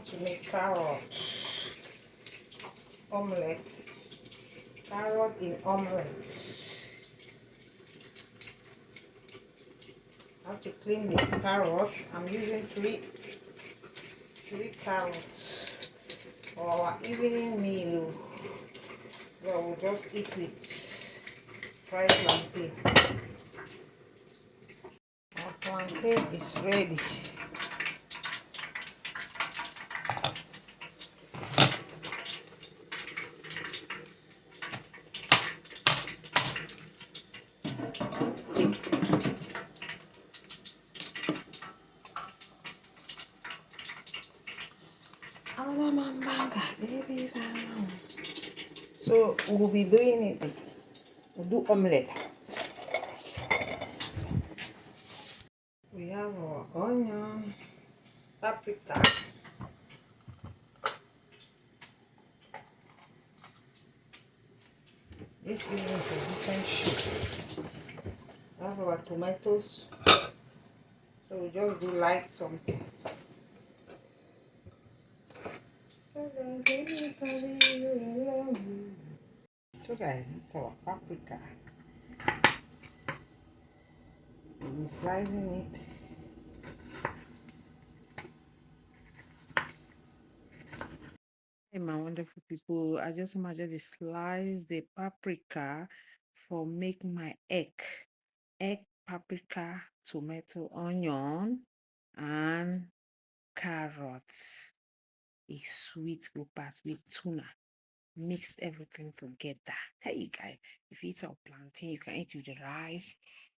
To make carrot omelette. Carrot in omelette. I have to clean the carrot. I'm using three carrots for our evening meal. Well, we'll just eat with fried plantain. Our plantain is ready. So we'll be doing it. We'll do omelette. We have our onion, paprika, this is a different shape. We have our tomatoes. So we just do light something. So guys, this is our paprika. We'll be slicing it. Hey my wonderful people, I just imagine slice the paprika for make my egg, paprika, tomato, onion and carrots. A sweet grouper with tuna. Mix everything together. Hey guys, if you eat a plantain, you can eat with the rice.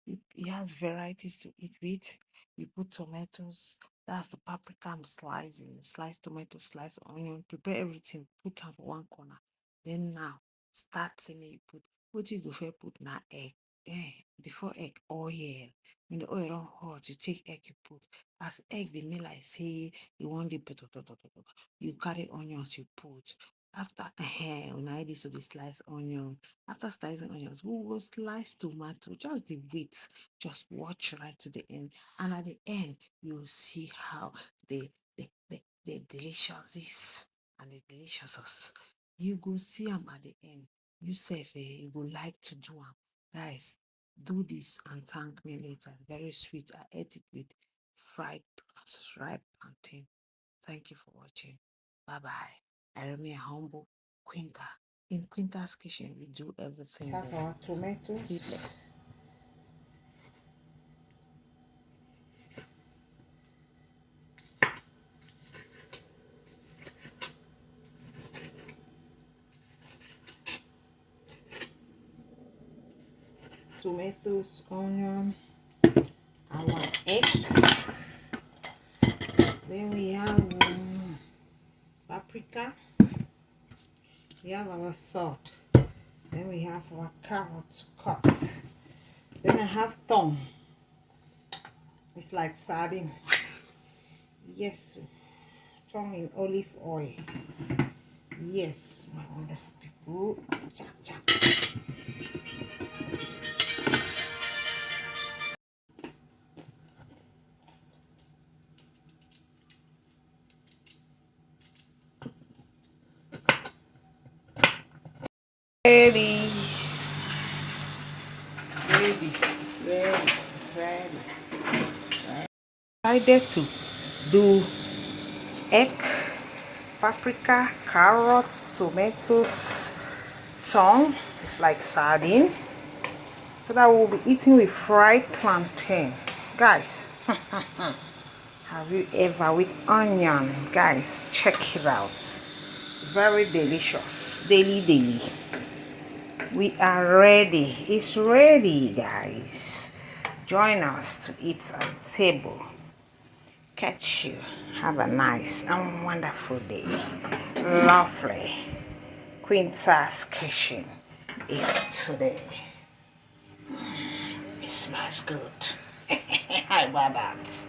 It has varieties to eat with. You put tomatoes, that's the paprika I'm slicing. Slice tomato, slice onion, prepare everything, put them for one corner. Then now start saying you put what you go for put now egg. Before egg, oil. When the oil run hot, you take egg, you put. As egg the meal I say you want the potato, you carry onions, you put. After when I did so the slice onion. After slicing onions, we will slice tomato, just the width. Just watch right to the end. And at the end, you'll see how the delicious is and the deliciousness. You go see them at the end. You say you go like to do them. Guys, do this and thank me later. Very sweet. I ate it with fried plantain. Thank you for watching. Bye-bye. I remain humble Quinta. In Quinta's kitchen, we do everything. Have our tomatoes. Stay blessed. Tomatoes, onion, our eggs. Then we have paprika. We have our salt. Then we have our carrots cut. Then I have thumb. It's like sardine. Yes, thumb in olive oil. Yes, my wonderful people. Chop, chop. Ready. It's ready. I decided to do egg, paprika, carrots, tomatoes, tongue. It's like sardine. So that we'll be eating with fried plantain. Guys, have you ever with onion? Guys, check it out. Very delicious. Daily. We are ready. It's ready, guys. Join us to eat at the table. Catch you. Have a nice and wonderful day. Lovely. Quinta's kitchen is today. It smells good. How about that?